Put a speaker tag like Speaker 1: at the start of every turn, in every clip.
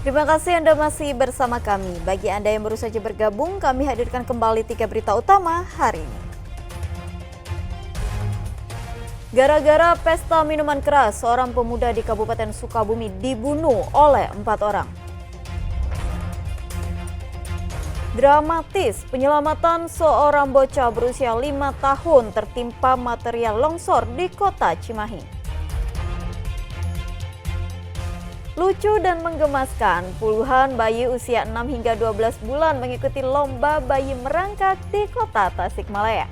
Speaker 1: Terima kasih Anda masih bersama kami. Bagi Anda yang baru saja bergabung, kami hadirkan kembali 3 berita utama hari ini. Gara-gara pesta minuman keras, seorang pemuda di Kabupaten Sukabumi dibunuh oleh 4 orang. Dramatis, penyelamatan seorang bocah berusia 5 tahun tertimpa material longsor di kota Cimahi. Lucu dan menggemaskan, puluhan bayi usia 6 hingga 12 bulan mengikuti lomba bayi merangkak di kota Tasikmalaya.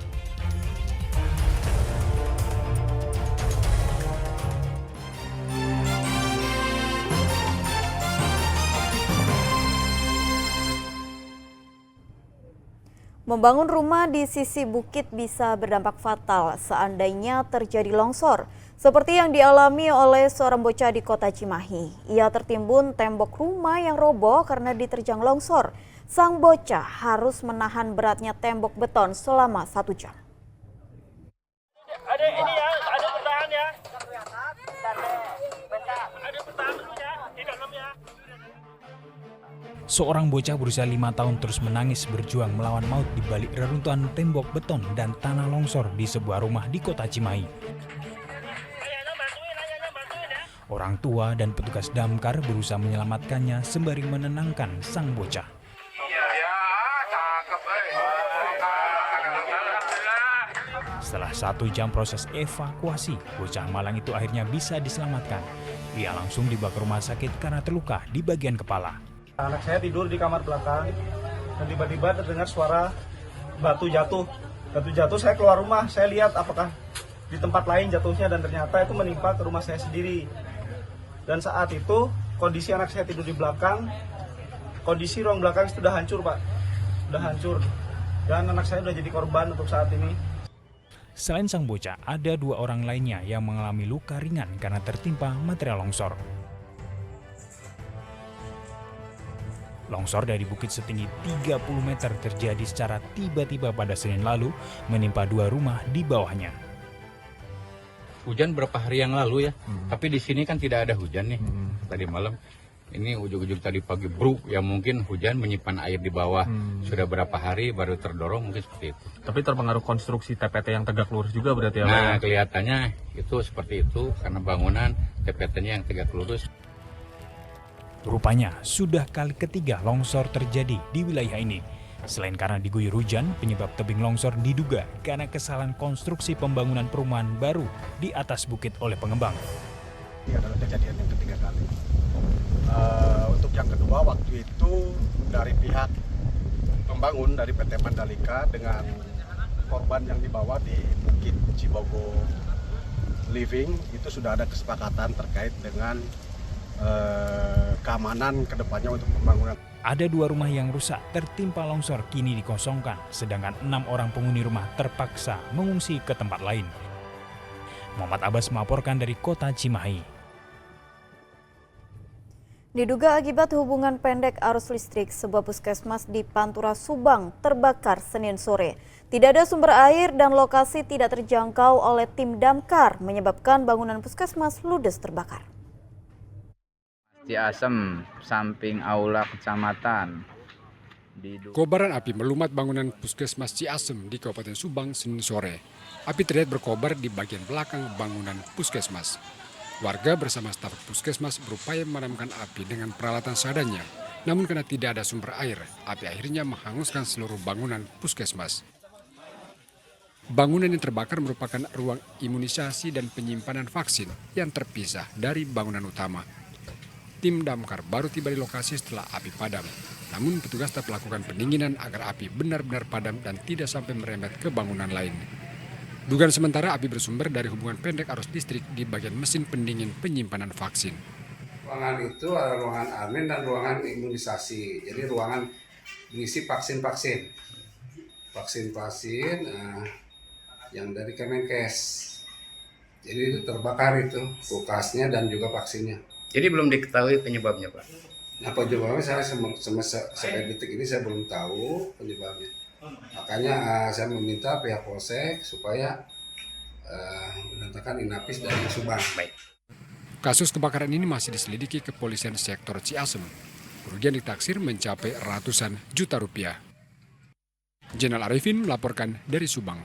Speaker 1: Membangun rumah di sisi bukit bisa berdampak fatal seandainya terjadi longsor. Seperti yang dialami oleh seorang bocah di kota Cimahi. Ia tertimbun tembok rumah yang roboh karena diterjang longsor. Sang bocah harus menahan beratnya tembok beton selama 1 jam.
Speaker 2: Ada ini ya, ada bertahan ya. Ada bertahan dulu ya, di dalam ya.
Speaker 3: Seorang bocah berusia 5 tahun terus menangis berjuang melawan maut di balik reruntuhan tembok beton dan tanah longsor di sebuah rumah di kota Cimahi. Orang tua dan petugas damkar berusaha menyelamatkannya sembari menenangkan sang bocah. Setelah 1 jam proses evakuasi, bocah malang itu akhirnya bisa diselamatkan. Ia langsung dibawa ke rumah sakit karena terluka di bagian kepala.
Speaker 4: Anak saya tidur di kamar belakang dan tiba-tiba terdengar suara batu jatuh. Batu jatuh, saya keluar rumah, saya lihat apakah di tempat lain jatuhnya dan ternyata itu menimpa ke rumah saya sendiri. Dan saat itu kondisi anak saya tidur di belakang, kondisi ruang belakang sudah hancur, Pak. Sudah hancur. Dan anak saya sudah jadi korban untuk saat ini.
Speaker 3: Selain sang bocah, ada 2 orang lainnya yang mengalami luka ringan karena tertimpa material longsor. Longsor dari bukit setinggi 30 meter terjadi secara tiba-tiba pada Senin lalu, menimpa 2 rumah di bawahnya.
Speaker 5: Hujan berapa hari yang lalu ya, tapi di sini kan tidak ada hujan nih. Tadi malam, ini ujung-ujung tadi pagi bruk, ya mungkin hujan menyimpan air di bawah. Sudah berapa hari baru terdorong, mungkin seperti itu.
Speaker 6: Tapi terpengaruh konstruksi TPT yang tegak lurus juga berarti ya?
Speaker 5: Nah, kelihatannya itu seperti itu karena bangunan TPT-nya yang tegak lurus.
Speaker 3: Rupanya sudah kali ketiga longsor terjadi di wilayah ini. Selain karena diguyur hujan, penyebab tebing longsor diduga karena kesalahan konstruksi pembangunan perumahan baru di atas bukit oleh pengembang.
Speaker 7: Ini adalah kejadian yang ketiga kali. Untuk yang kedua, waktu itu dari pihak pembangun dari PT Mandalika dengan korban yang dibawa di Bukit Cibogo Living itu sudah ada kesepakatan terkait dengan keamanan kedepannya untuk pembangunan.
Speaker 3: Ada 2 rumah yang rusak tertimpa longsor kini dikosongkan, sedangkan 6 orang penghuni rumah terpaksa mengungsi ke tempat lain. Muhammad Abbas melaporkan dari kota Cimahi.
Speaker 1: Diduga akibat hubungan pendek arus listrik, sebuah puskesmas di Pantura Subang terbakar Senin sore. Tidak ada sumber air dan lokasi tidak terjangkau oleh tim damkar, menyebabkan bangunan puskesmas ludes terbakar.
Speaker 8: Ciasem, samping aula kecamatan.
Speaker 9: Kobaran api melumat bangunan Puskesmas Ciasem di Kabupaten Subang Senin sore. Api terlihat berkobar di bagian belakang bangunan Puskesmas. Warga bersama staf Puskesmas berupaya memadamkan api dengan peralatan seadanya. Namun karena tidak ada sumber air, api akhirnya menghanguskan seluruh bangunan Puskesmas. Bangunan yang terbakar merupakan ruang imunisasi dan penyimpanan vaksin yang terpisah dari bangunan utama. Tim damkar baru tiba di lokasi setelah api padam. Namun petugas tetap melakukan pendinginan agar api benar-benar padam dan tidak sampai merembet ke bangunan lain. Dugaan sementara api bersumber dari hubungan pendek arus listrik di bagian mesin pendingin penyimpanan vaksin.
Speaker 10: Ruangan itu ada ruangan admin dan ruangan imunisasi. Jadi ruangan mengisi vaksin-vaksin. Vaksin-vaksin yang dari Kemenkes. Jadi itu terbakar itu kulkasnya dan juga vaksinnya.
Speaker 5: Jadi belum diketahui penyebabnya, Pak.
Speaker 10: Nah, penyebabnya saya sampai detik ini saya belum tahu penyebabnya. Makanya saya meminta pihak Polsek supaya mendatangkan Inapis dari Subang.
Speaker 9: Kasus kebakaran ini masih diselidiki kepolisian sektor Ciasem. Kerugian ditaksir mencapai ratusan juta rupiah. Jenal Arifin melaporkan dari Subang.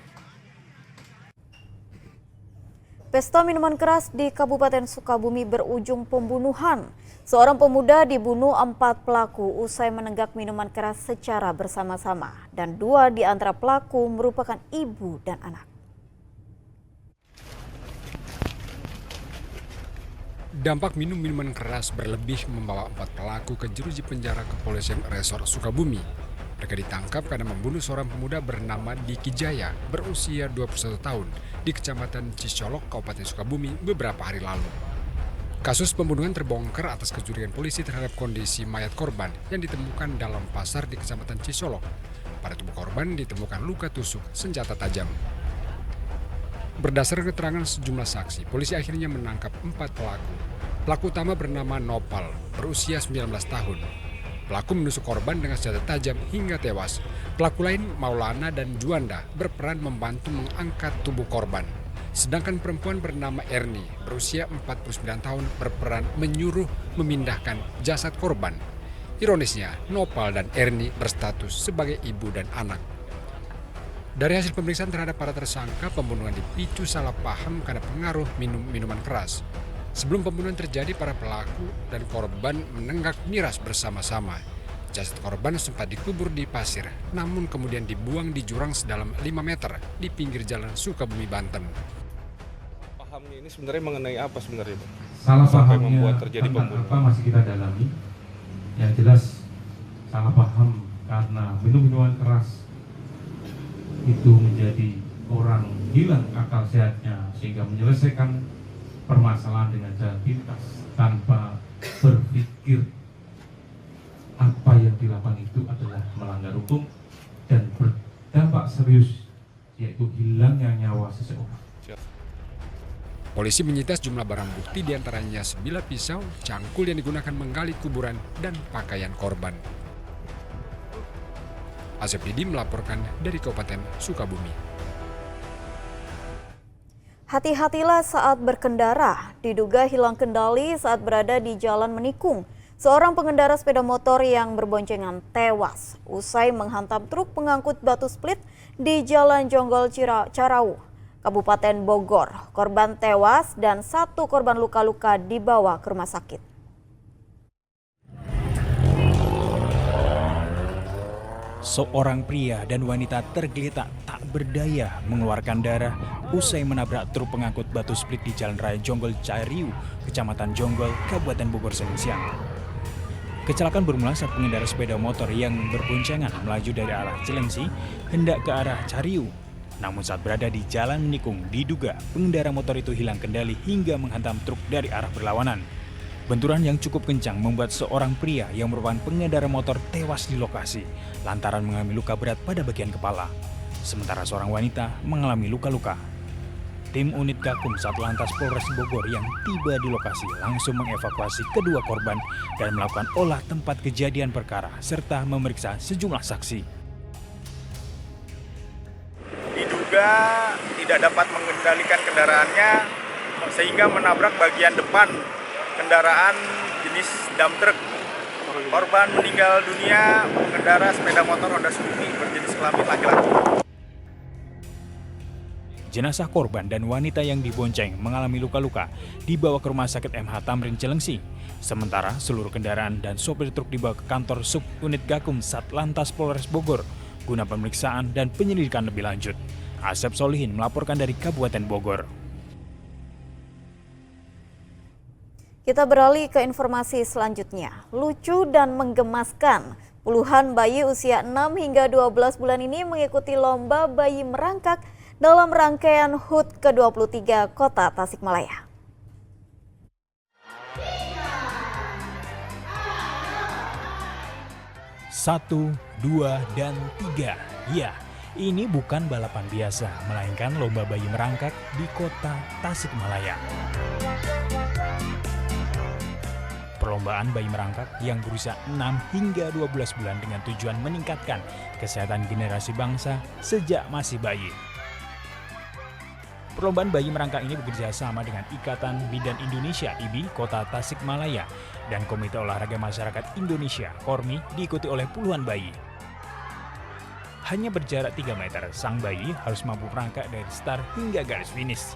Speaker 1: Pesta minuman keras di Kabupaten Sukabumi berujung pembunuhan. Seorang pemuda dibunuh 4 pelaku usai menenggak minuman keras secara bersama-sama. Dan 2 di antara pelaku merupakan ibu dan anak.
Speaker 9: Dampak minum minuman keras berlebih membawa 4 pelaku ke jeruji penjara Kepolisian Resor Sukabumi. Mereka ditangkap karena membunuh seorang pemuda bernama Diki Jaya berusia 21 tahun di Kecamatan Cisolok, Kabupaten Sukabumi beberapa hari lalu. Kasus pembunuhan terbongkar atas kecurigaan polisi terhadap kondisi mayat korban yang ditemukan dalam pasar di Kecamatan Cisolok. Pada tubuh korban ditemukan luka tusuk senjata tajam. Berdasarkan keterangan sejumlah saksi, polisi akhirnya menangkap 4 pelaku. Pelaku utama bernama Nopal, berusia 19 tahun. Pelaku menusuk korban dengan senjata tajam hingga tewas. Pelaku lain, Maulana dan Juanda, berperan membantu mengangkat tubuh korban. Sedangkan perempuan bernama Erni, berusia 49 tahun, berperan menyuruh memindahkan jasad korban. Ironisnya, Nopal dan Erni berstatus sebagai ibu dan anak. Dari hasil pemeriksaan terhadap para tersangka, pembunuhan dipicu salah paham karena pengaruh minuman keras. Sebelum pembunuhan terjadi, para pelaku dan korban menenggak miras bersama-sama. Jasad korban sempat dikubur di pasir, namun kemudian dibuang di jurang sedalam 5 meter di pinggir jalan Sukabumi, Banten.
Speaker 11: Pahamnya ini sebenarnya mengenai apa sebenarnya, Pak?
Speaker 12: Salah
Speaker 11: Sampai
Speaker 12: pahamnya
Speaker 11: membuat terjadi pembunuhan.
Speaker 12: apa masih kita dalami. Yang jelas salah paham karena minuman keras itu menjadi orang hilang akal sehatnya sehingga menyelesaikan permasalahan dengan jalan pintas tanpa berpikir apa yang dilakukan itu adalah melanggar hukum dan berdampak serius, yaitu hilangnya nyawa seseorang.
Speaker 9: Polisi menyita sejumlah barang bukti, diantaranya sebilah pisau, cangkul yang digunakan menggali kuburan, dan pakaian korban. Asep Didi melaporkan dari Kabupaten Sukabumi.
Speaker 1: Hati-hatilah saat berkendara, diduga hilang kendali saat berada di Jalan Menikung. Seorang pengendara sepeda motor yang berboncengan tewas usai menghantam truk pengangkut batu split di Jalan Jonggol Carau, Kabupaten Bogor. Korban tewas dan 1 korban luka-luka dibawa ke rumah sakit.
Speaker 3: Seorang pria dan wanita tergeletak tak berdaya mengeluarkan darah usai menabrak truk pengangkut batu split di Jalan Raya Jonggol Cariu, Kecamatan Jonggol, Kabupaten Bogor, Senin siang. Kecelakaan bermula saat pengendara sepeda motor yang berboncengan melaju dari arah Cilengsi hendak ke arah Cariu. Namun saat berada di Jalan Menikung, diduga pengendara motor itu hilang kendali hingga menghantam truk dari arah berlawanan. Benturan yang cukup kencang membuat seorang pria yang merupakan pengendara motor tewas di lokasi lantaran mengalami luka berat pada bagian kepala. Sementara seorang wanita mengalami luka-luka. Tim unit Gakum Satlantas Polres Bogor yang tiba di lokasi langsung mengevakuasi kedua korban dan melakukan olah tempat kejadian perkara serta memeriksa sejumlah saksi.
Speaker 4: Diduga tidak dapat mengendalikan kendaraannya sehingga menabrak bagian depan kendaraan jenis dump truck. Korban meninggal dunia pengendara sepeda motor Honda Suzuki berjenis kelamin laki-laki.
Speaker 3: Jenazah korban dan wanita yang dibonceng mengalami luka-luka dibawa ke Rumah Sakit MH Tamrin Cilengsi. Sementara seluruh kendaraan dan sopir truk dibawa ke kantor subunit Gakum Satlantas Polres Bogor guna pemeriksaan dan penyelidikan lebih lanjut. Asep Solihin melaporkan dari Kabupaten Bogor.
Speaker 1: Kita beralih ke informasi selanjutnya. Lucu dan menggemaskan, puluhan bayi usia 6 hingga 12 bulan ini mengikuti lomba bayi merangkak dalam rangkaian HUT ke-23 Kota Tasikmalaya.
Speaker 3: Satu, 2, dan 3. Ya, ini bukan balapan biasa, melainkan lomba bayi merangkak di Kota Tasikmalaya. Perlombaan bayi merangkak yang berusia 6 hingga 12 bulan dengan tujuan meningkatkan kesehatan generasi bangsa sejak masih bayi. Perlombaan bayi merangkak ini bekerja sama dengan Ikatan Bidan Indonesia (IBI) Kota Tasikmalaya dan Komite Olahraga Masyarakat Indonesia (KORMI) diikuti oleh puluhan bayi. Hanya berjarak 3 meter, sang bayi harus mampu merangkak dari start hingga garis finish.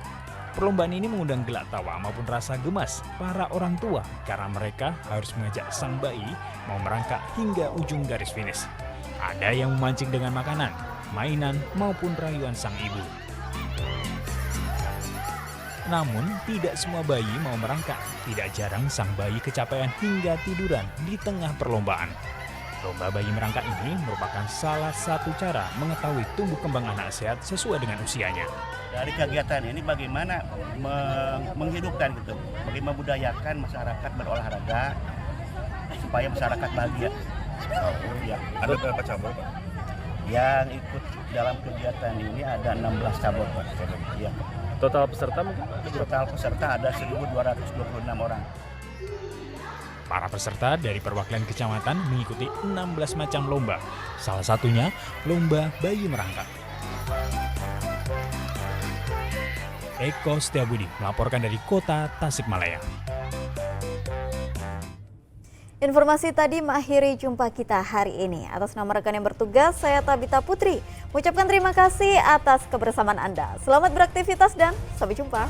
Speaker 3: Perlombaan ini mengundang gelak tawa maupun rasa gemas para orang tua karena mereka harus mengajak sang bayi mau merangkak hingga ujung garis finish. Ada yang memancing dengan makanan, mainan maupun rayuan sang ibu. Namun, tidak semua bayi mau merangkak. Tidak jarang sang bayi kecapean hingga tiduran di tengah perlombaan. Lomba bayi merangkak ini merupakan salah satu cara mengetahui tumbuh kembang anak sehat sesuai dengan usianya.
Speaker 13: Dari kegiatan ini bagaimana menghidupkan gitu, bagaimana membudayakan masyarakat berolahraga supaya masyarakat bahagia. Ya.
Speaker 11: Ada berapa cabur, Pak?
Speaker 13: Yang ikut dalam kegiatan ini ada 16 cabur, Pak. Ya.
Speaker 6: Total peserta mungkin?
Speaker 13: Total peserta ada 1.226 orang.
Speaker 3: Para peserta dari perwakilan kecamatan mengikuti 16 macam lomba. Salah satunya lomba bayi merangkak. Eko Setiabudi melaporkan dari Kota Tasikmalaya.
Speaker 1: Informasi tadi mengakhiri jumpa kita hari ini. Atas nama rekan yang bertugas, saya Tabita Putri mengucapkan terima kasih atas kebersamaan Anda. Selamat beraktivitas dan sampai jumpa.